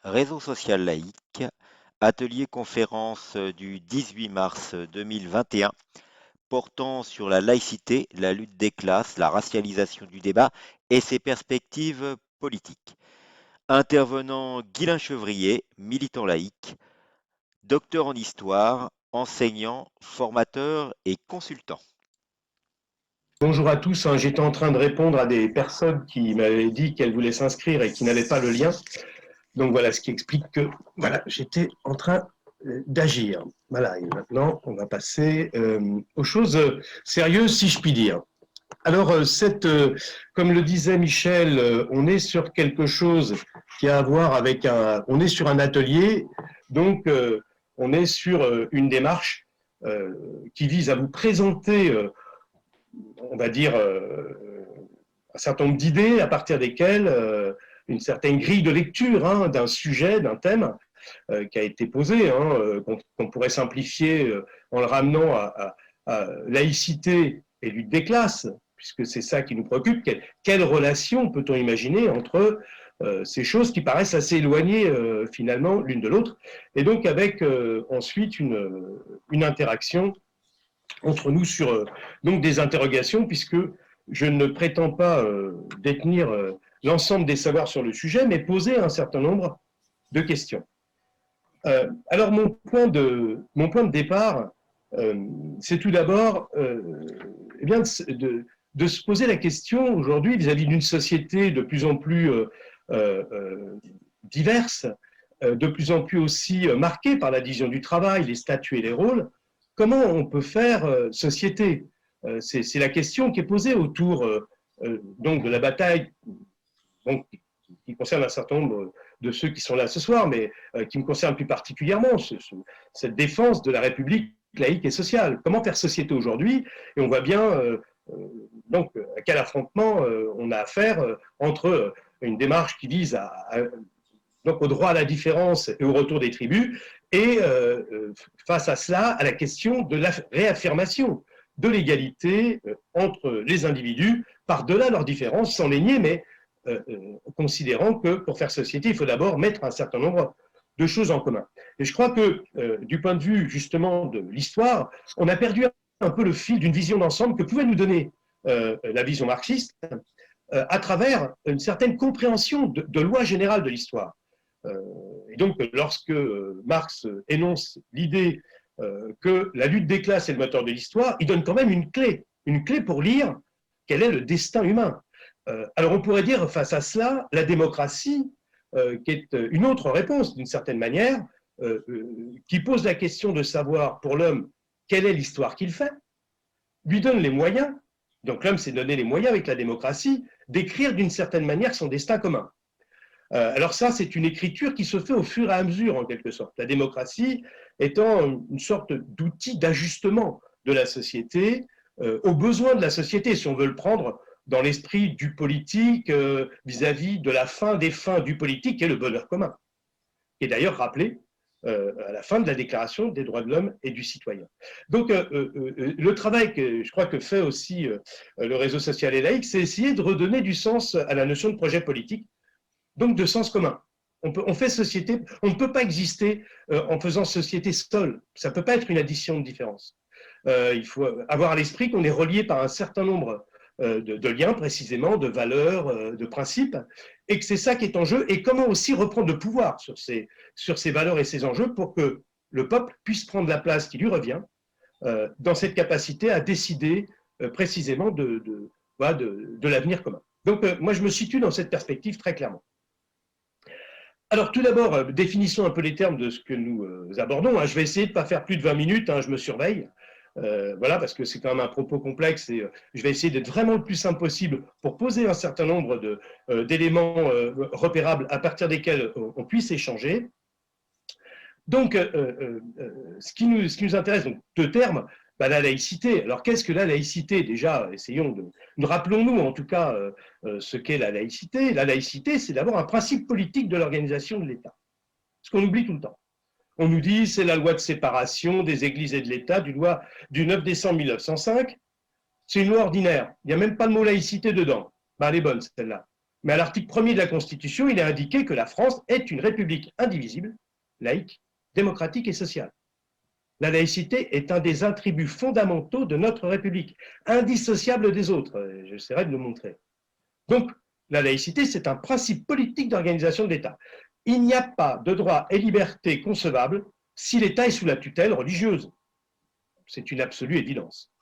Réseau social laïque, atelier conférence du 18 mars 2021 portant sur la laïcité, la lutte des classes, la racialisation du débat et ses perspectives politiques. Intervenant Guylain Chevrier, militant laïque, docteur en histoire, enseignant, formateur et consultant. Bonjour à tous, j'étais en train de répondre à des personnes qui m'avaient dit qu'elles voulaient s'inscrire et qui n'avaient pas le lien. Donc voilà, ce qui explique que voilà, j'étais en train d'agir. Voilà, et maintenant on va passer aux choses sérieuses, si je puis dire. Alors, comme le disait Michel, on est sur quelque chose qui a à voir avec on est sur un atelier, donc on est sur une démarche qui vise à vous présenter on va dire, un certain nombre d'idées à partir desquelles une certaine grille de lecture d'un sujet, d'un thème qui a été posé, qu'on pourrait simplifier en le ramenant à laïcité et lutte des classes, puisque c'est ça qui nous préoccupe. Quelle relation peut-on imaginer entre ces choses qui paraissent assez éloignées finalement l'une de l'autre, et donc avec ensuite une interaction entre nous sur donc des interrogations, puisque je ne prétends pas détenir l'ensemble des savoirs sur le sujet, mais poser un certain nombre de questions. Alors mon point de départ, c'est tout d'abord eh bien de se poser la question aujourd'hui vis-à-vis d'une société de plus en plus diverse, de plus en plus aussi marquée par la division du travail, les statuts et les rôles. Comment on peut faire société? C'est la question qui est posée autour donc de la bataille donc, qui concerne un certain nombre de ceux qui sont là ce soir, mais qui me concerne plus particulièrement, cette défense de la République laïque et sociale. Comment faire société aujourd'hui? Et on voit bien donc à quel affrontement on a affaire entre une démarche qui vise donc au droit à la différence et au retour des tribus, et face à cela, à la question de la réaffirmation de l'égalité entre les individus, par-delà leurs différences, sans les nier, mais considérant que pour faire société, il faut d'abord mettre un certain nombre de choses en commun. Et je crois que du point de vue justement de l'histoire, on a perdu un peu le fil d'une vision d'ensemble que pouvait nous donner la vision marxiste à travers une certaine compréhension de loi générale de l'histoire. Et donc, lorsque Marx énonce l'idée que la lutte des classes est le moteur de l'histoire, il donne quand même une clé pour lire quel est le destin humain. Alors, on pourrait dire face à cela, la démocratie, qui est une autre réponse d'une certaine manière, qui pose la question de savoir pour l'homme quelle est l'histoire qu'il fait, lui donne les moyens, donc l'homme s'est donné les moyens avec la démocratie, d'écrire d'une certaine manière son destin commun. Alors ça, c'est une écriture qui se fait au fur et à mesure, en quelque sorte. La démocratie étant une sorte d'outil d'ajustement de la société aux besoins de la société, si on veut le prendre dans l'esprit du politique vis-à-vis de la fin des fins du politique, qui est le bonheur commun, qui est d'ailleurs rappelé à la fin de la Déclaration des droits de l'homme et du citoyen. Donc, le travail que je crois que fait aussi le réseau social et laïque, c'est essayer de redonner du sens à la notion de projet politique, donc de sens commun. On fait société, on ne peut pas exister en faisant société seule. Ça ne peut pas être une addition de différences. Il faut avoir à l'esprit qu'on est relié par un certain nombre de liens, précisément, de valeurs, de principes, et que c'est ça qui est en jeu, et comment aussi reprendre le pouvoir sur ces valeurs et ces enjeux pour que le peuple puisse prendre la place qui lui revient dans cette capacité à décider précisément de l'avenir commun. Donc, moi, je me situe dans cette perspective très clairement. Alors, tout d'abord, définissons un peu les termes de ce que nous abordons. Je vais essayer de ne pas faire plus de 20 minutes, je me surveille. Voilà, parce que c'est quand même un propos complexe et je vais essayer d'être vraiment le plus simple possible pour poser un certain nombre d'éléments repérables à partir desquels on puisse échanger. Donc, ce qui nous intéresse, donc, deux termes, la laïcité. Alors, qu'est-ce que la laïcité? Déjà, essayons rappelons-nous en tout cas ce qu'est la laïcité. La laïcité, c'est d'abord un principe politique de l'organisation de l'État. Ce qu'on oublie tout le temps. On nous dit c'est la loi de séparation des églises et de l'État du 9 décembre 1905. C'est une loi ordinaire. Il n'y a même pas le mot laïcité dedans. Elle est bonne, celle-là. Mais à l'article 1er de la Constitution, il est indiqué que la France est une république indivisible, laïque, démocratique et sociale. La laïcité est un des attributs fondamentaux de notre République, indissociable des autres. J'essaierai de le montrer. Donc, la laïcité, c'est un principe politique d'organisation de l'État. Il n'y a pas de droit et liberté concevable si l'État est sous la tutelle religieuse. C'est une absolue évidence.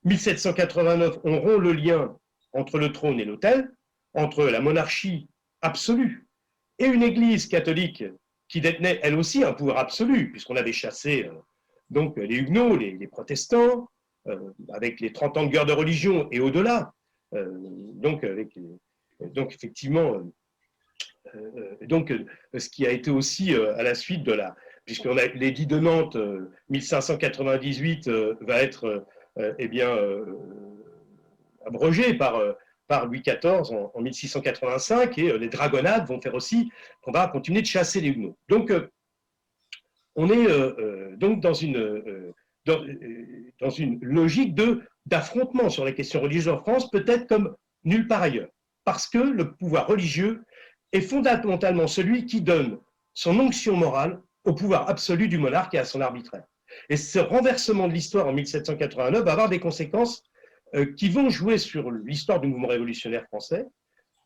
1789, on rompt le lien entre le trône et l'autel, entre la monarchie absolue et une église catholique qui détenait elle aussi un pouvoir absolu, puisqu'on avait chassé donc les huguenots, les protestants, avec les 30 ans de guerre de religion et au-delà. Donc effectivement, ce qui a été aussi à la suite de la, puisqu'on a l'édit de Nantes 1598 va être abrogé par Louis XIV en 1685, et les dragonnades vont faire aussi qu'on va continuer de chasser les huguenots. Donc on est donc dans une logique d'affrontement sur les questions religieuses en France, peut-être comme nulle part ailleurs, parce que le pouvoir religieux est fondamentalement celui qui donne son onction morale au pouvoir absolu du monarque et à son arbitraire. Et ce renversement de l'histoire en 1789 va avoir des conséquences qui vont jouer sur l'histoire du mouvement révolutionnaire français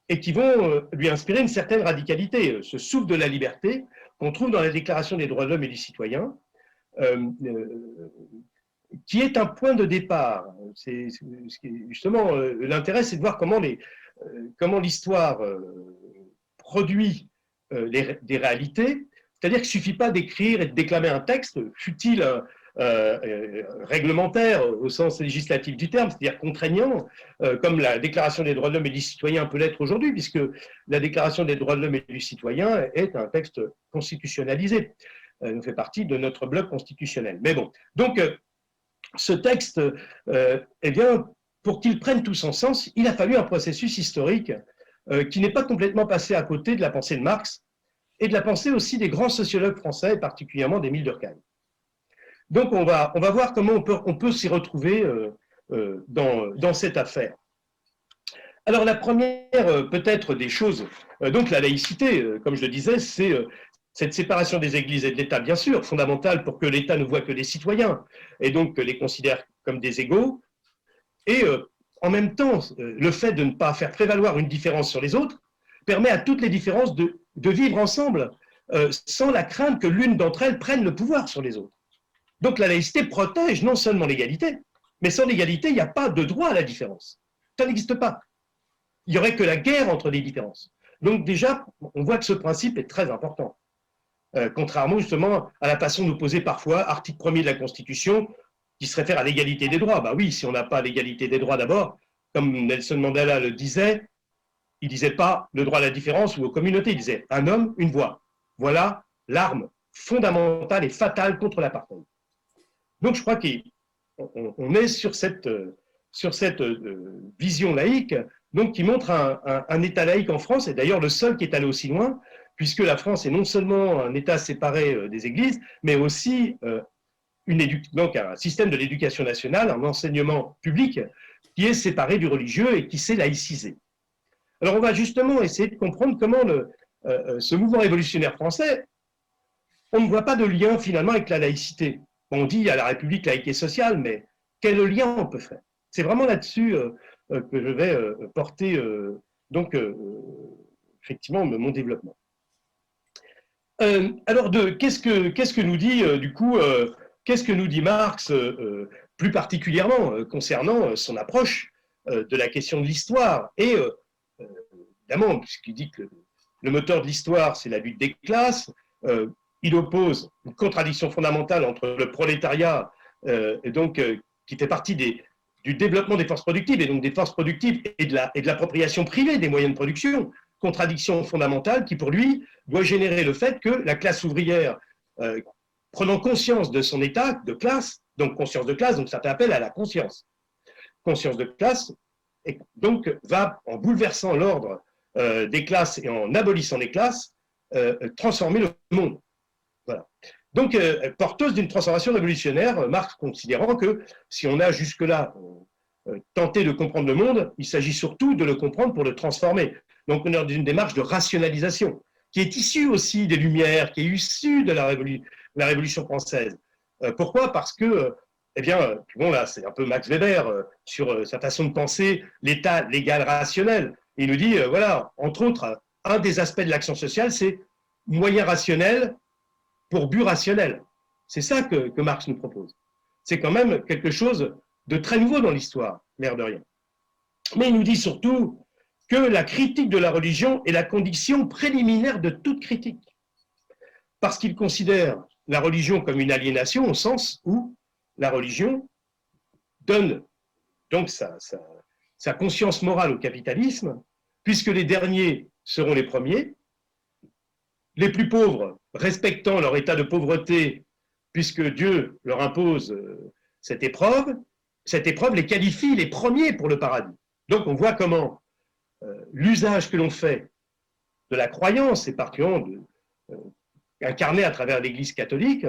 et qui vont lui inspirer une certaine radicalité, ce souffle de la liberté qu'on trouve dans la Déclaration des droits de l'homme et du citoyen, qui est un point de départ. Justement, l'intérêt, c'est de voir comment l'histoire produit des réalités. C'est-à-dire qu'il ne suffit pas d'écrire et de déclamer un texte, fût-il réglementaire au sens législatif du terme, c'est-à-dire contraignant, comme la Déclaration des droits de l'homme et du citoyen peut l'être aujourd'hui, puisque la Déclaration des droits de l'homme et du citoyen est un texte constitutionnalisé. Elle fait partie de notre bloc constitutionnel. Mais bon, donc ce texte, eh bien, pour qu'il prenne tout son sens, il a fallu un processus historique qui n'est pas complètement passé à côté de la pensée de Marx et de la pensée aussi des grands sociologues français, et particulièrement d'Émile Durkheim. Donc on va voir comment on peut s'y retrouver dans cette affaire. Alors la première peut-être des choses, donc la laïcité, comme je le disais, c'est cette séparation des églises et de l'État, bien sûr, fondamentale pour que l'État ne voit que les citoyens et donc les considère comme des égaux. Et en même temps, le fait de ne pas faire prévaloir une différence sur les autres permet à toutes les différences de vivre ensemble sans la crainte que l'une d'entre elles prenne le pouvoir sur les autres. Donc la laïcité protège non seulement l'égalité, mais sans l'égalité, il n'y a pas de droit à la différence. Ça n'existe pas. Il n'y aurait que la guerre entre les différences. Donc déjà, on voit que ce principe est très important. Contrairement justement à la façon d'opposer parfois article 1er de la Constitution qui se réfère à l'égalité des droits. Ben oui, si on n'a pas l'égalité des droits d'abord, comme Nelson Mandela le disait, il ne disait pas le droit à la différence ou aux communautés, il disait un homme, une voix. Voilà l'arme fondamentale et fatale contre l'apartheid. Donc je crois qu'on est sur cette vision laïque, donc qui montre un État laïque en France, et d'ailleurs le seul qui est allé aussi loin, puisque la France est non seulement un État séparé des églises, mais aussi donc un système de l'éducation nationale, un enseignement public qui est séparé du religieux et qui s'est laïcisé. Alors on va justement essayer de comprendre comment ce mouvement révolutionnaire français, on ne voit pas de lien finalement avec la laïcité. On dit il y a la République laïque et sociale, mais quel lien on peut faire? C'est vraiment là-dessus que je vais porter effectivement mon développement. Alors, qu'est-ce que nous dit du coup, qu'est-ce que nous dit Marx plus particulièrement concernant son approche de la question de l'histoire? Et évidemment, puisqu'il dit que le moteur de l'histoire, c'est la lutte des classes, il oppose une contradiction fondamentale entre le prolétariat, qui fait partie du développement des forces productives, et donc des forces productives et de l'appropriation privée des moyens de production, contradiction fondamentale qui, pour lui, doit générer le fait que la classe ouvrière, prenant conscience de son état de classe, donc conscience de classe, donc ça fait appel à la conscience de classe, et donc va, en bouleversant l'ordre des classes et en abolissant les classes, transformer le monde. Voilà. Donc, porteuse d'une transformation révolutionnaire, Marx considérant que si on a jusque-là tenter de comprendre le monde, il s'agit surtout de le comprendre pour le transformer. Donc on est dans une démarche de rationalisation qui est issue aussi des Lumières, qui est issue de la Révolution française. Pourquoi? Parce que, eh bien, bon là, c'est un peu Max Weber sur sa façon de penser l'État légal rationnel. Il nous dit, voilà, entre autres, un des aspects de l'action sociale, c'est moyen rationnel pour but rationnel. C'est ça que Marx nous propose. C'est quand même quelque chose de très nouveau dans l'histoire, l'air de rien. Mais il nous dit surtout que la critique de la religion est la condition préliminaire de toute critique. Parce qu'il considère la religion comme une aliénation au sens où la religion donne donc sa conscience morale au capitalisme, puisque les derniers seront les premiers, les plus pauvres respectant leur état de pauvreté, puisque Dieu leur impose cette épreuve les qualifie les premiers pour le paradis. Donc on voit comment l'usage que l'on fait de la croyance, et particulièrement incarné à travers l'Église catholique,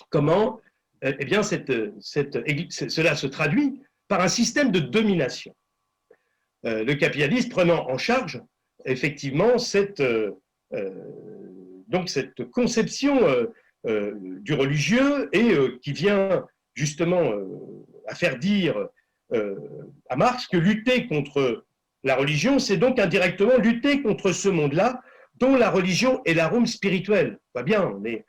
comment eh bien, cela se traduit par un système de domination. Le capitalisme prenant en charge effectivement cette conception du religieux et qui vient justement à faire dire à Marx que lutter contre la religion, c'est donc indirectement lutter contre ce monde-là dont la religion est l'arôme spirituel. Pas bien, mais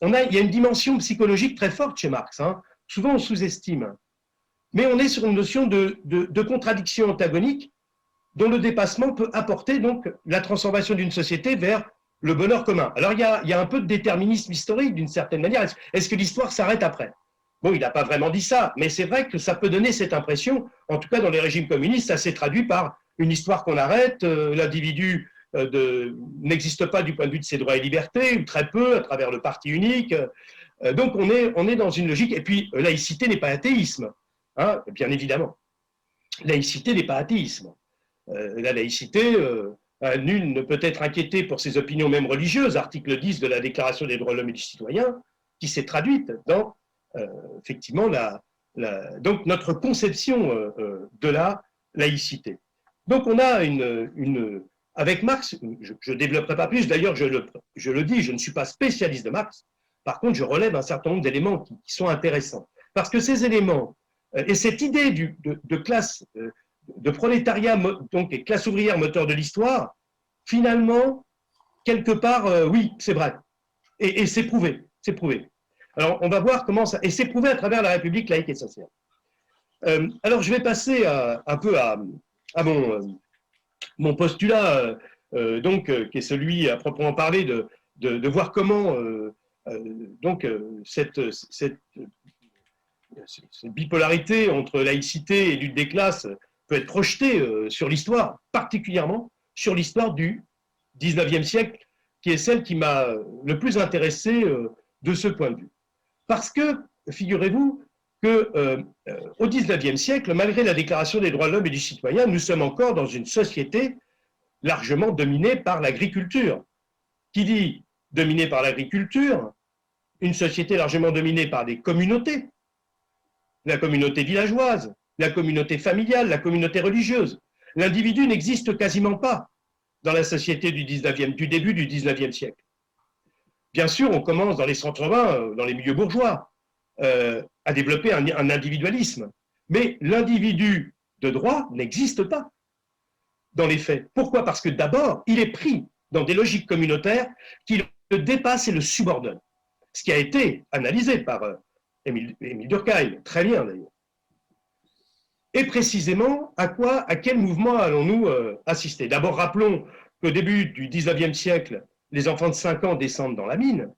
il y a une dimension psychologique très forte chez Marx. Hein. Souvent, on sous-estime. Mais on est sur une notion de contradiction antagonique dont le dépassement peut apporter donc la transformation d'une société vers le bonheur commun. Alors, il y a un peu de déterminisme historique d'une certaine manière. Est-ce que l'histoire s'arrête après? Bon, il n'a pas vraiment dit ça, mais c'est vrai que ça peut donner cette impression. En tout cas, dans les régimes communistes, ça s'est traduit par une histoire qu'on arrête, l'individu n'existe pas du point de vue de ses droits et libertés, ou très peu, à travers le parti unique. Donc, on est dans une logique. Et puis, laïcité n'est pas athéisme, hein, bien évidemment. Laïcité n'est pas athéisme. La laïcité, nul ne peut être inquiété pour ses opinions même religieuses, article 10 de la Déclaration des droits de l'homme et du citoyen, qui s'est traduite dans, effectivement, donc notre conception de la laïcité. Donc on a avec Marx, je ne développerai pas plus, d'ailleurs je le dis, je ne suis pas spécialiste de Marx, par contre je relève un certain nombre d'éléments qui sont intéressants. Parce que ces éléments, et cette idée de classe, de prolétariat, donc et classe ouvrière moteur de l'histoire, finalement, quelque part, oui, c'est vrai. Et c'est prouvé, c'est prouvé. Alors on va voir comment ça, et c'est prouvé à travers la République laïque et sociale. Alors je vais passer un peu à mon postulat, qui est celui à proprement parler de voir comment cette bipolarité entre laïcité et lutte des classes peut être projetée sur l'histoire, particulièrement sur l'histoire du 19e siècle, qui est celle qui m'a le plus intéressé de ce point de vue. Parce que, figurez-vous, qu'au XIXe siècle, malgré la Déclaration des droits de l'homme et du citoyen, nous sommes encore dans une société largement dominée par l'agriculture. Qui dit dominée par l'agriculture, une société largement dominée par des communautés, la communauté villageoise, la communauté familiale, la communauté religieuse. L'individu n'existe quasiment pas dans la société du début du XIXe siècle. Bien sûr, on commence dans les centres urbains, dans les milieux bourgeois, à développer un individualisme. Mais l'individu de droit n'existe pas dans les faits. Pourquoi? Parce que d'abord, il est pris dans des logiques communautaires qui le dépassent et le subordonnent. Ce qui a été analysé par Émile Durkheim, très bien d'ailleurs. Et précisément, à quel mouvement allons-nous assister? D'abord, rappelons qu'au début du XIXe siècle, les enfants de 5 ans descendent dans la mine.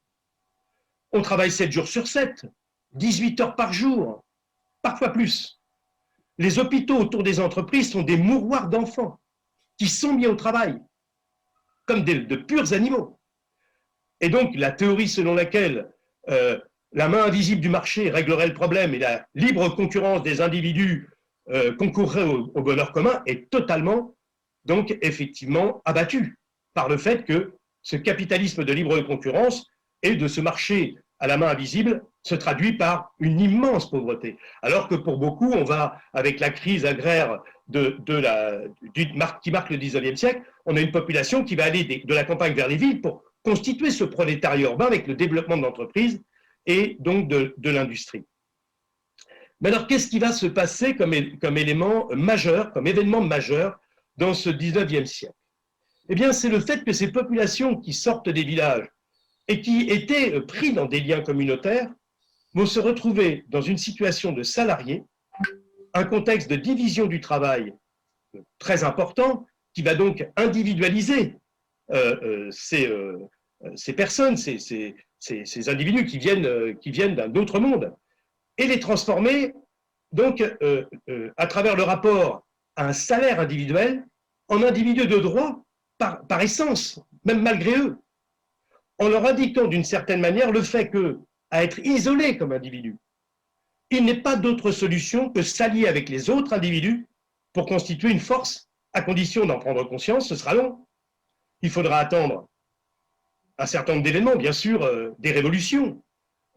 On travaille 7 jours sur 7, 18 heures par jour, parfois plus. Les hôpitaux autour des entreprises sont des mouroirs d'enfants qui sont mis au travail, comme de purs animaux. Et donc, la théorie selon laquelle la main invisible du marché réglerait le problème et la libre concurrence des individus concourrait au bonheur commun est totalement, donc, effectivement, abattue par le fait que ce capitalisme de libre concurrence et de ce marché à la main invisible se traduit par une immense pauvreté. Alors que pour beaucoup, on va, avec la crise agraire qui marque le 19e siècle, on a une population qui va aller de la campagne vers les villes pour constituer ce prolétariat urbain avec le développement de l'entreprise et donc de l'industrie. Mais alors, qu'est-ce qui va se passer comme élément majeur, comme événement majeur dans ce 19e siècle? Eh bien, c'est le fait que ces populations qui sortent des villages et qui étaient pris dans des liens communautaires vont se retrouver dans une situation de salariés, un contexte de division du travail très important qui va donc individualiser ces personnes, ces individus qui viennent d'un autre monde et les transformer donc à travers le rapport à un salaire individuel en individus de droit par essence, même malgré eux, en leur indiquant d'une certaine manière le fait qu'à être isolé comme individu, il n'est pas d'autre solution que s'allier avec les autres individus pour constituer une force, à condition d'en prendre conscience. Ce sera long. Il faudra attendre un certain nombre d'événements, bien sûr, des révolutions.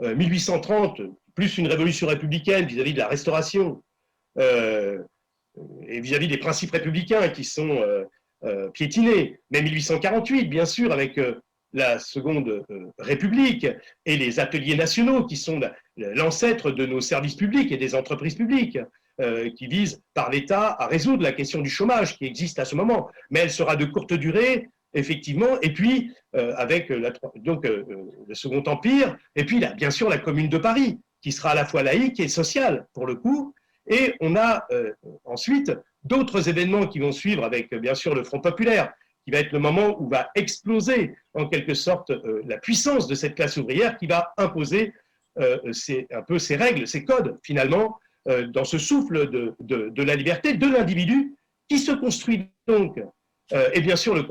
1830, plus une révolution républicaine vis-à-vis de la Restauration, et vis-à-vis des principes républicains qui sont piétinés. Mais 1848, bien sûr, avec la Seconde République et les ateliers nationaux qui sont l'ancêtre de nos services publics et des entreprises publiques qui visent par l'État à résoudre la question du chômage qui existe à ce moment. Mais elle sera de courte durée, effectivement, et puis avec le Second Empire, et puis là, bien sûr la Commune de Paris, qui sera à la fois laïque et sociale, pour le coup, et on a ensuite d'autres événements qui vont suivre avec, bien sûr, le Front populaire, qui va être le moment où va exploser, en quelque sorte, la puissance de cette classe ouvrière qui va imposer un peu ses règles, ses codes, finalement, dans ce souffle de la liberté de l'individu, qui se construit donc, et bien sûr, le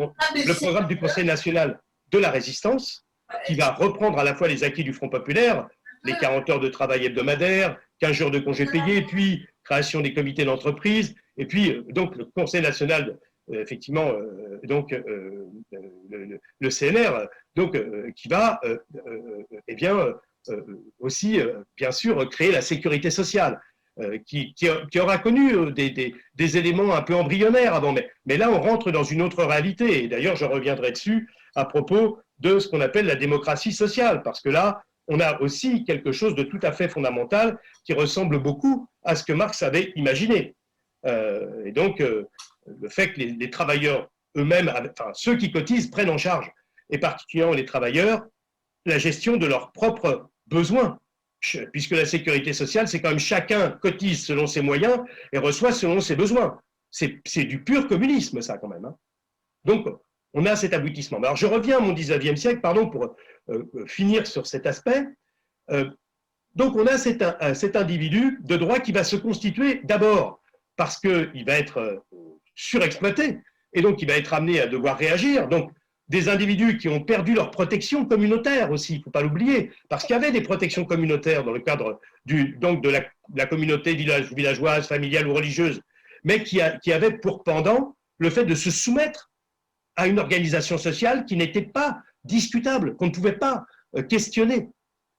programme du Conseil national de la résistance, qui va reprendre à la fois les acquis du Front populaire, les 40 heures de travail hebdomadaire, 15 jours de congés payés, puis création des comités d'entreprise, et puis donc le Conseil national, effectivement, donc le CNR, donc qui va eh bien, aussi, bien sûr, créer la sécurité sociale, qui aura connu des éléments un peu embryonnaires avant, mais là on rentre dans une autre réalité, et d'ailleurs je reviendrai dessus à propos de ce qu'on appelle la démocratie sociale, parce que là, on a aussi quelque chose de tout à fait fondamental qui ressemble beaucoup à ce que Marx avait imaginé. Et donc, le fait que les travailleurs eux-mêmes, enfin ceux qui cotisent, prennent en charge, et particulièrement les travailleurs, la gestion de leurs propres besoins, puisque la sécurité sociale, c'est quand même chacun cotise selon ses moyens et reçoit selon ses besoins. C'est du pur communisme, ça, quand même. Hein. Donc, on a cet aboutissement. Alors, je reviens à mon 19e siècle, pardon, pour finir sur cet aspect. Donc, on a cet individu de droit qui va se constituer d'abord parce qu'il va être surexploité et donc il va être amené à devoir réagir. Donc, des individus qui ont perdu leur protection communautaire aussi, il ne faut pas l'oublier, parce qu'il y avait des protections communautaires dans le cadre donc de la communauté villageoise, familiale ou religieuse, mais qui avait pour pendant le fait de se soumettre à une organisation sociale qui n'était pas discutable, qu'on ne pouvait pas questionner.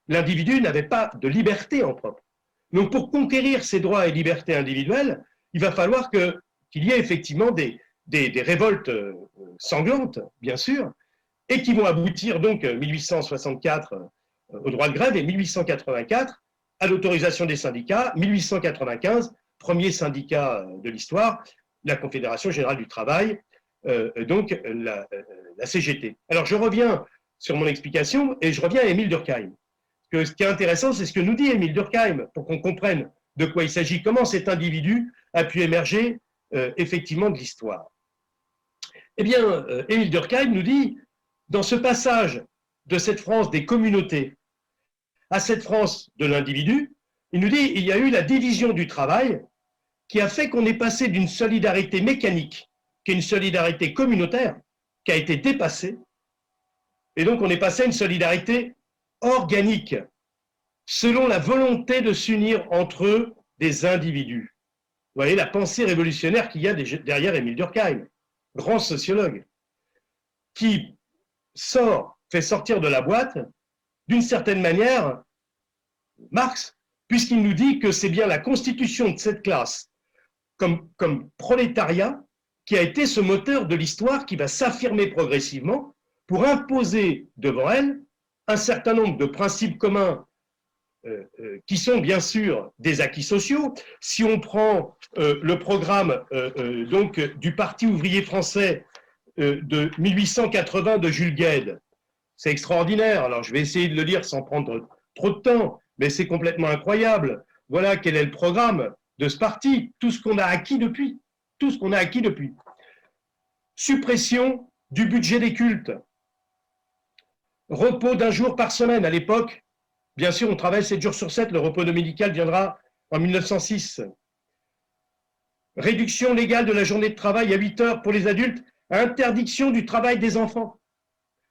L'individu n'avait pas de liberté en propre. Donc, pour conquérir ses droits et libertés individuelles, il va falloir qu'il y ait effectivement des révoltes sanglantes, bien sûr, et qui vont aboutir donc 1864 au droit de grève et 1884 à l'autorisation des syndicats, 1895, premier syndicat de l'histoire, la Confédération Générale du Travail, donc la CGT. Alors je reviens sur mon explication et je reviens à Émile Durkheim. Ce qui est intéressant, c'est ce que nous dit Émile Durkheim pour qu'on comprenne de quoi il s'agit, comment cet individu a pu émerger effectivement de l'histoire. Eh bien, Émile Durkheim nous dit, dans ce passage de cette France des communautés à cette France de l'individu, il nous dit il y a eu la division du travail qui a fait qu'on est passé d'une solidarité mécanique qui est une solidarité communautaire, qui a été dépassée. Et donc, on est passé à une solidarité organique, selon la volonté de s'unir entre eux des individus. Vous voyez la pensée révolutionnaire qu'il y a derrière Émile Durkheim, grand sociologue, qui fait sortir de la boîte d'une certaine manière, Marx, puisqu'il nous dit que c'est bien la constitution de cette classe comme prolétariat qui a été ce moteur de l'histoire qui va s'affirmer progressivement pour imposer devant elle un certain nombre de principes communs qui sont bien sûr des acquis sociaux. Si on prend le programme donc, du Parti ouvrier français de 1880 de Jules Guesde, c'est extraordinaire. Alors je vais essayer de le lire sans prendre trop de temps, mais c'est complètement incroyable. Voilà quel est le programme de ce parti, tout ce qu'on a acquis depuis. Tout ce qu'on a acquis depuis. Suppression du budget des cultes. Repos d'un jour par semaine. À l'époque, bien sûr, on travaille 7 jours sur 7. Le repos dominical viendra en 1906. Réduction légale de la journée de travail à 8 heures pour les adultes. Interdiction du travail des enfants.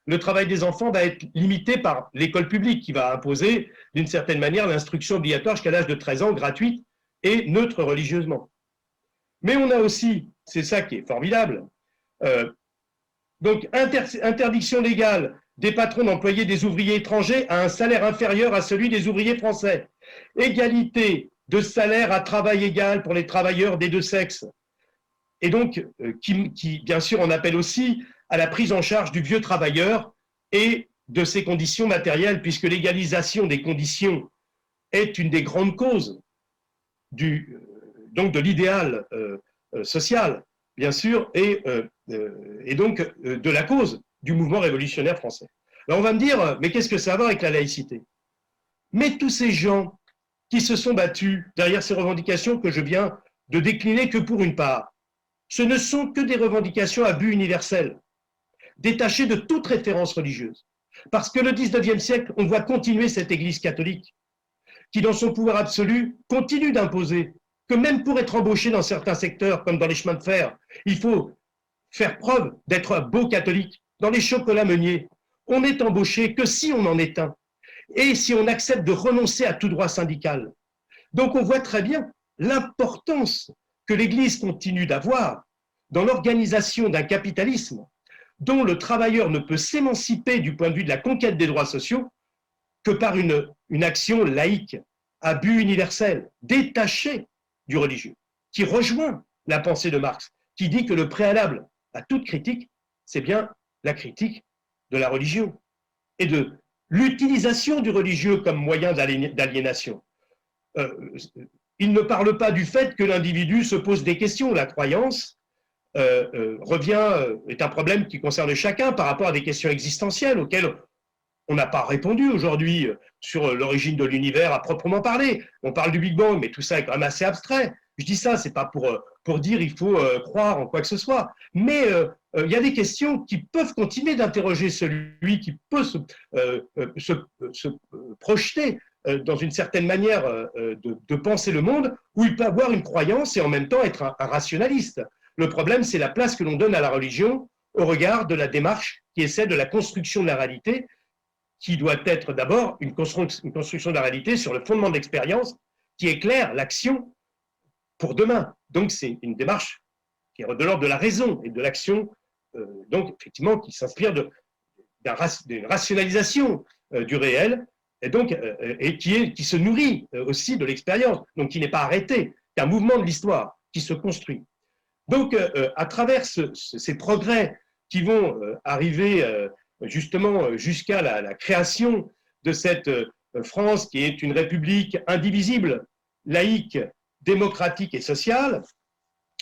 Le travail des enfants va être limité par l'école publique qui va imposer, d'une certaine manière, l'instruction obligatoire jusqu'à l'âge de 13 ans, gratuite et neutre religieusement. Mais on a aussi, c'est ça qui est formidable, donc interdiction légale des patrons d'employer des ouvriers étrangers à un salaire inférieur à celui des ouvriers français. Égalité de salaire à travail égal pour les travailleurs des deux sexes. Et donc, qui bien sûr, on appelle aussi à la prise en charge du vieux travailleur et de ses conditions matérielles, puisque l'égalisation des conditions est une des grandes causes donc de l'idéal social, bien sûr, et donc de la cause du mouvement révolutionnaire français. Alors on va me dire, mais qu'est-ce que ça va avec la laïcité? Mais tous ces gens qui se sont battus derrière ces revendications que je viens de décliner que pour une part, ce ne sont que des revendications à but universel, détachées de toute référence religieuse. Parce que le 19e siècle, on voit continuer cette Église catholique qui, dans son pouvoir absolu, continue d'imposer que même pour être embauché dans certains secteurs, comme dans les chemins de fer, il faut faire preuve d'être un beau catholique. Dans les chocolats meuniers, on n'est embauché que si on en est un, et si on accepte de renoncer à tout droit syndical. Donc on voit très bien l'importance que l'Église continue d'avoir dans l'organisation d'un capitalisme dont le travailleur ne peut s'émanciper du point de vue de la conquête des droits sociaux que par une action laïque, à but universel, détachée du religieux, qui rejoint la pensée de Marx, qui dit que le préalable à toute critique, c'est bien la critique de la religion et de l'utilisation du religieux comme moyen d'aliénation. Il ne parle pas du fait que l'individu se pose des questions. La croyance est un problème qui concerne chacun par rapport à des questions existentielles auxquelles on n'a pas répondu aujourd'hui sur l'origine de l'univers à proprement parler. On parle du Big Bang, mais tout ça est quand même assez abstrait. Je dis ça, c'est pas pour dire il faut croire en quoi que ce soit. Mais il y a des questions qui peuvent continuer d'interroger celui qui peut se projeter dans une certaine manière de penser le monde, où il peut avoir une croyance et en même temps être un rationaliste. Le problème, c'est la place que l'on donne à la religion au regard de la démarche qui est celle de la construction de la réalité, qui doit être d'abord une construction de la réalité sur le fondement de l'expérience qui éclaire l'action pour demain. Donc c'est une démarche qui est de l'ordre de la raison et de l'action, donc effectivement qui s'inspire d'une rationalisation du réel et donc et qui se nourrit aussi de l'expérience, donc qui n'est pas arrêté, c'est un mouvement de l'histoire qui se construit. Donc à travers ces progrès qui vont arriver justement jusqu'à la création de cette France qui est une république indivisible, laïque, démocratique et sociale,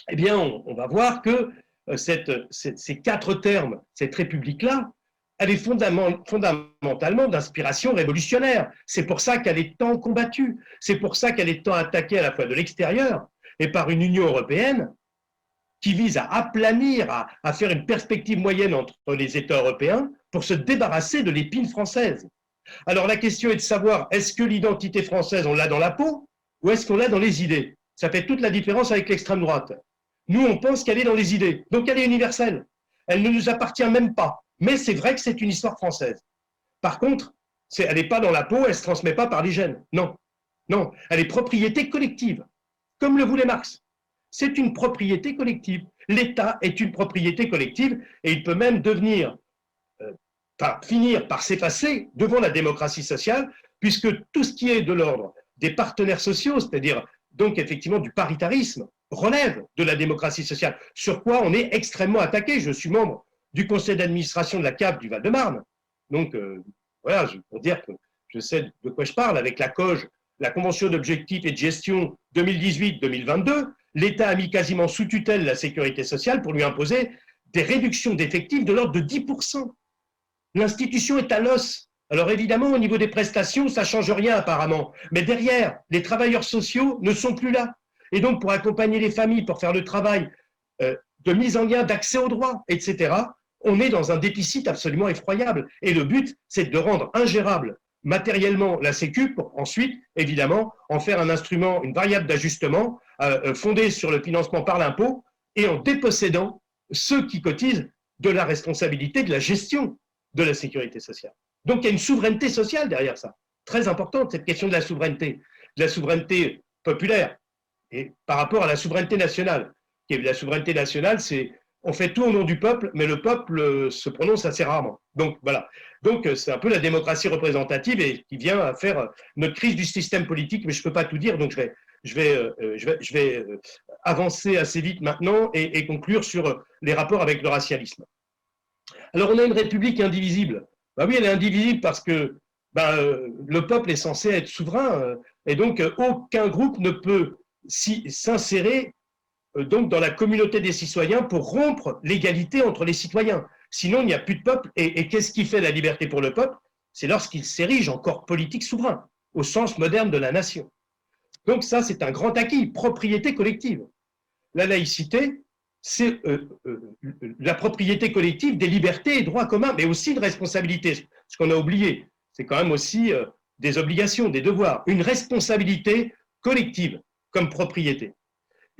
eh bien, on va voir que ces quatre termes, cette république-là, elle est fondamentalement d'inspiration révolutionnaire. C'est pour ça qu'elle est tant combattue. C'est pour ça qu'elle est tant attaquée à la fois de l'extérieur et par une Union européenne qui vise à aplanir, à faire une perspective moyenne entre les États européens pour se débarrasser de l'épine française. Alors la question est de savoir, est-ce que l'identité française, on l'a dans la peau ou est-ce qu'on l'a dans les idées? Ça fait toute la différence avec l'extrême droite. Nous, on pense qu'elle est dans les idées, donc elle est universelle. Elle ne nous appartient même pas. Mais c'est vrai que c'est une histoire française. Par contre, elle n'est pas dans la peau, elle ne se transmet pas par les gènes. Non, non, elle est propriété collective, comme le voulait Marx. C'est une propriété collective. L'État est une propriété collective et il peut même devenir finir par s'effacer devant la démocratie sociale, puisque tout ce qui est de l'ordre des partenaires sociaux, c'est-à-dire donc effectivement du paritarisme, relève de la démocratie sociale, sur quoi on est extrêmement attaqué. Je suis membre du conseil d'administration de la CAF du Val-de-Marne, donc voilà, pour dire que je sais de quoi je parle, avec la COGE, la Convention d'objectifs et de gestion 2018-2022, l'État a mis quasiment sous tutelle la sécurité sociale pour lui imposer des réductions d'effectifs de l'ordre de 10%. L'institution est à l'os. Alors évidemment, au niveau des prestations, ça ne change rien apparemment. Mais derrière, les travailleurs sociaux ne sont plus là. Et donc, pour accompagner les familles, pour faire le travail de mise en lien, d'accès aux droits, etc., on est dans un déficit absolument effroyable. Et le but, c'est de rendre ingérable matériellement la Sécu pour ensuite, évidemment, en faire un instrument, une variable d'ajustement fondée sur le financement par l'impôt et en dépossédant ceux qui cotisent de la responsabilité de la gestion de la sécurité sociale. Donc il y a une souveraineté sociale derrière ça, très importante, cette question de la souveraineté populaire, et par rapport à la souveraineté nationale. La souveraineté nationale, c'est on fait tout au nom du peuple, mais le peuple se prononce assez rarement. Donc voilà. Donc c'est un peu la démocratie représentative et qui vient à faire notre crise du système politique, mais je ne peux pas tout dire, donc je vais avancer assez vite maintenant et conclure sur les rapports avec le racialisme. Alors on a une république indivisible. Ben oui, elle est indivisible parce que le peuple est censé être souverain et donc aucun groupe ne peut s'insérer donc dans la communauté des citoyens pour rompre l'égalité entre les citoyens. Sinon, il n'y a plus de peuple. Et qu'est-ce qui fait la liberté pour le peuple? C'est lorsqu'il s'érige en corps politique souverain, au sens moderne de la nation. Donc ça, c'est un grand acquis, propriété collective. La laïcité, c'est la propriété collective des libertés et droits communs, mais aussi de responsabilités. Ce qu'on a oublié, c'est quand même aussi des obligations, des devoirs, une responsabilité collective comme propriété.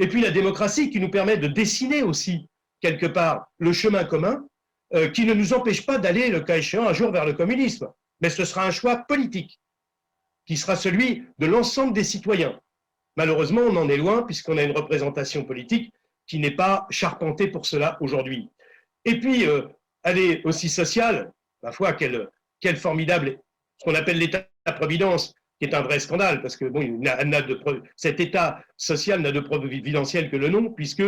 Et puis la démocratie qui nous permet de dessiner aussi, quelque part, le chemin commun, qui ne nous empêche pas d'aller, le cas échéant, un jour vers le communisme. Mais ce sera un choix politique, qui sera celui de l'ensemble des citoyens. Malheureusement, on en est loin, puisqu'on a une représentation politique qui n'est pas charpentée pour cela aujourd'hui. Et puis, elle est aussi sociale, ma foi, quelle formidable, ce qu'on appelle l'État-providence, qui est un vrai scandale, parce que bon, cet État social n'a de providentiel que le nom, puisque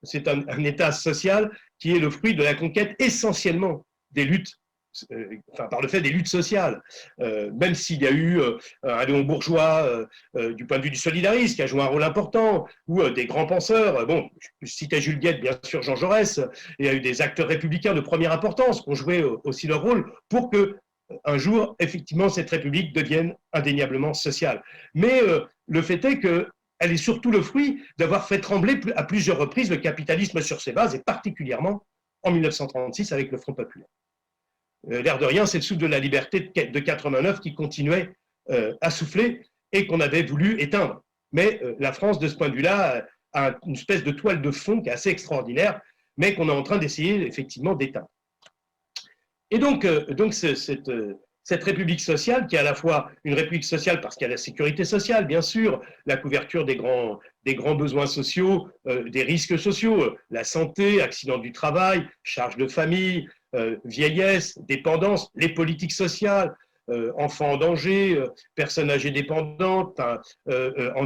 c'est un État social qui est le fruit de la conquête essentiellement des luttes, par le fait des luttes sociales, même s'il y a eu un Léon Bourgeois du point de vue du solidarisme qui a joué un rôle important, ou des grands penseurs, bon, je citais Jules Guesde, bien sûr Jean Jaurès, il y a eu des acteurs républicains de première importance qui ont joué aussi leur rôle pour que un jour, effectivement, cette République devienne indéniablement sociale. Mais le fait est qu'elle est surtout le fruit d'avoir fait trembler à plusieurs reprises le capitalisme sur ses bases, et particulièrement en 1936 avec le Front populaire. L'air de rien, c'est le souffle de la liberté de 89 qui continuait à souffler et qu'on avait voulu éteindre. Mais la France, de ce point de vue-là, a une espèce de toile de fond qui est assez extraordinaire, mais qu'on est en train d'essayer effectivement d'éteindre. Et donc cette République sociale, qui est à la fois une République sociale parce qu'il y a la sécurité sociale, bien sûr, la couverture des grands besoins sociaux, des risques sociaux, la santé, accident du travail, charges de famille, vieillesse, dépendance, les sociales, enfants en danger, personnes âgées dépendantes,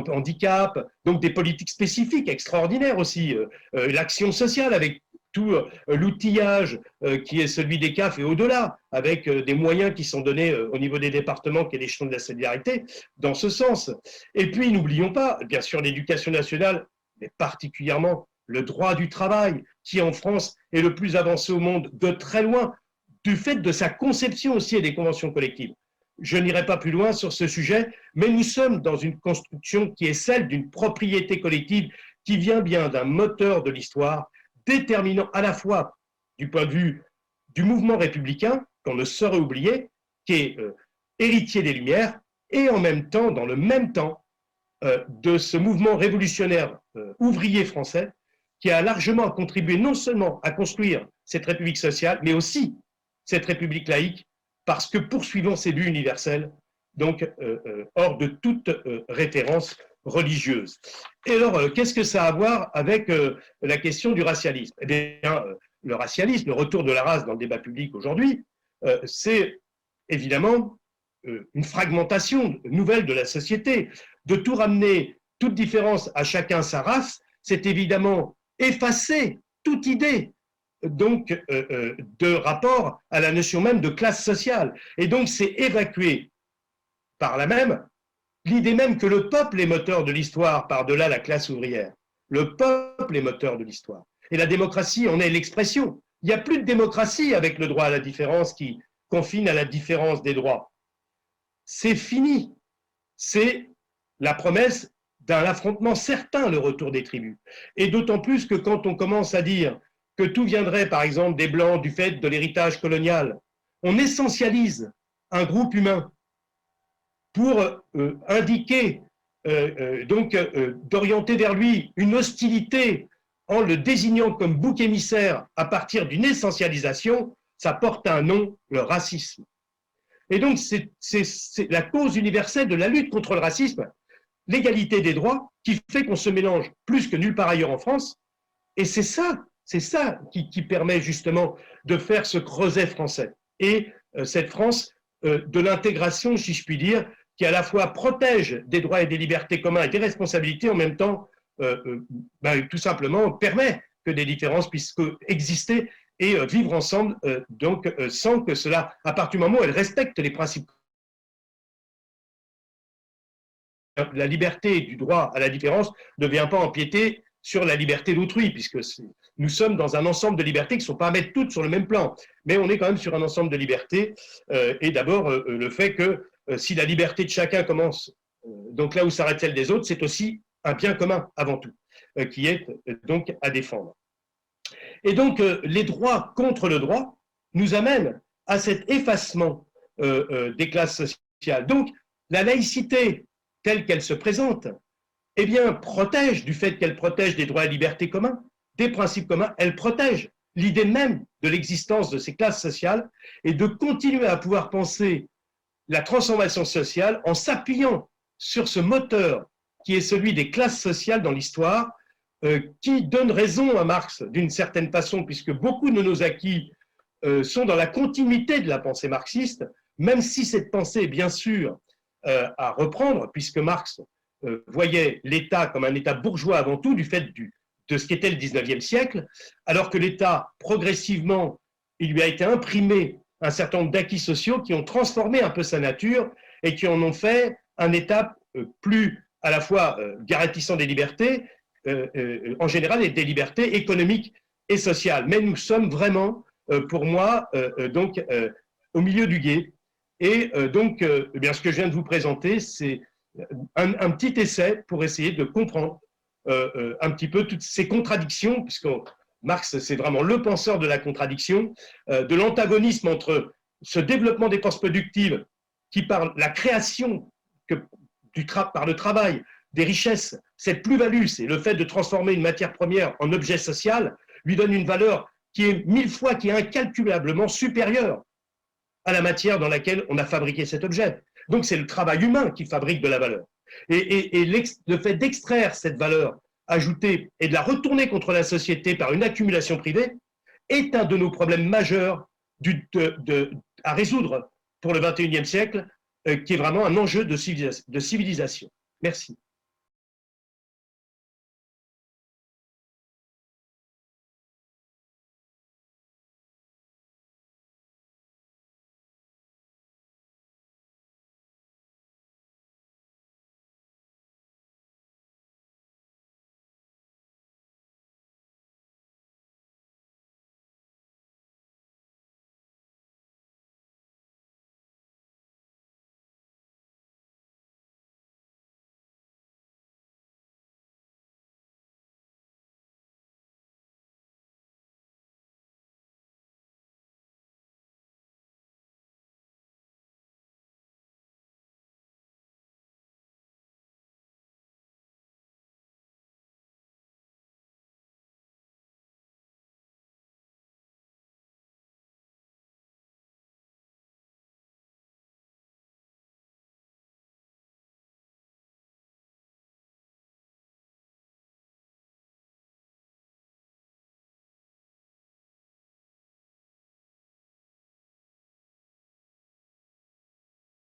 handicap, donc des politiques spécifiques extraordinaires aussi, l'action sociale avec tout l'outillage qui est celui des CAF et au-delà, avec des moyens qui sont donnés au niveau des départements, qui est l'échelon de la solidarité, dans ce sens. Et puis, n'oublions pas, bien sûr, l'éducation nationale, mais particulièrement le droit du travail, qui en France est le plus avancé au monde de très loin, du fait de sa conception aussi et des conventions collectives. Je n'irai pas plus loin sur ce sujet, mais nous sommes dans une construction qui est celle d'une propriété collective qui vient bien d'un moteur de l'histoire, déterminant à la fois du point de vue du mouvement républicain, qu'on ne saurait oublier, qui est héritier des Lumières, et en même temps, dans le même temps, de ce mouvement révolutionnaire ouvrier français, qui a largement contribué non seulement à construire cette République sociale, mais aussi cette République laïque, parce que poursuivant ses buts universels, donc hors de toute référence religieuse. Et alors, qu'est-ce que ça a à voir avec la question du racialisme? Eh bien, le racialisme, le retour de la race dans le débat public aujourd'hui, c'est évidemment une fragmentation nouvelle de la société. De tout ramener, toute différence à chacun sa race, c'est évidemment effacer toute idée donc de rapport à la notion même de classe sociale. Et donc c'est évacuer par là même l'idée même que le peuple est moteur de l'histoire par-delà la classe ouvrière. Le peuple est moteur de l'histoire. Et la démocratie en est l'expression. Il n'y a plus de démocratie avec le droit à la différence qui confine à la différence des droits. C'est fini. C'est la promesse d'un affrontement certain, le retour des tribus. Et d'autant plus que quand on commence à dire que tout viendrait, par exemple, des Blancs du fait de l'héritage colonial, on essentialise un groupe humain pour indiquer, d'orienter vers lui une hostilité en le désignant comme bouc émissaire à partir d'une essentialisation, ça porte un nom, le racisme. Et donc, c'est la cause universelle de la lutte contre le racisme, l'égalité des droits, qui fait qu'on se mélange plus que nulle part ailleurs en France. Et c'est ça qui permet justement de faire ce creuset français. Et cette France de l'intégration, si je puis dire, qui à la fois protège des droits et des libertés communs et des responsabilités, en même temps, tout simplement permet que des différences puissent exister et vivre ensemble, sans que cela, à partir du moment où elles respectent les principes. La liberté du droit à la différence ne vient pas empiéter sur la liberté d'autrui, puisque nous sommes dans un ensemble de libertés qui ne sont pas à mettre toutes sur le même plan, mais on est quand même sur un ensemble de libertés. Et d'abord, le fait que si la liberté de chacun commence donc là où s'arrête celle des autres, c'est aussi un bien commun avant tout, qui est donc à défendre. Et donc, les droits contre le droit nous amènent à cet effacement des classes sociales. Donc, la laïcité telle qu'elle se présente, eh bien, protège, du fait qu'elle protège des droits et libertés communs, des principes communs, elle protège l'idée même de l'existence de ces classes sociales et de continuer à pouvoir penser la transformation sociale en s'appuyant sur ce moteur qui est celui des classes sociales dans l'histoire, qui donne raison à Marx d'une certaine façon, puisque beaucoup de nos acquis sont dans la continuité de la pensée marxiste, même si cette pensée est bien sûr à reprendre, puisque Marx voyait l'État comme un État bourgeois avant tout, du fait de ce qu'était le 19e siècle, alors que l'État, progressivement, il lui a été imprimé un certain nombre d'acquis sociaux qui ont transformé un peu sa nature et qui en ont fait un État plus à la fois garantissant des libertés en général et des libertés économiques et sociales. Mais nous sommes vraiment, pour moi, au milieu du gué. Et eh bien, ce que je viens de vous présenter, c'est un petit essai pour essayer de comprendre un petit peu toutes ces contradictions, puisque Marx, c'est vraiment le penseur de la contradiction, de l'antagonisme entre ce développement des forces productives qui, par la création par le travail des richesses, cette plus-value, c'est le fait de transformer une matière première en objet social, lui donne une valeur qui est 1000 fois, qui est incalculablement supérieure à la matière dans laquelle on a fabriqué cet objet. Donc c'est le travail humain qui fabrique de la valeur. Et le fait d'extraire cette valeur ajoutée et de la retourner contre la société par une accumulation privée est un de nos problèmes majeurs à résoudre pour le XXIe siècle, qui est vraiment un enjeu de civilisation. Merci.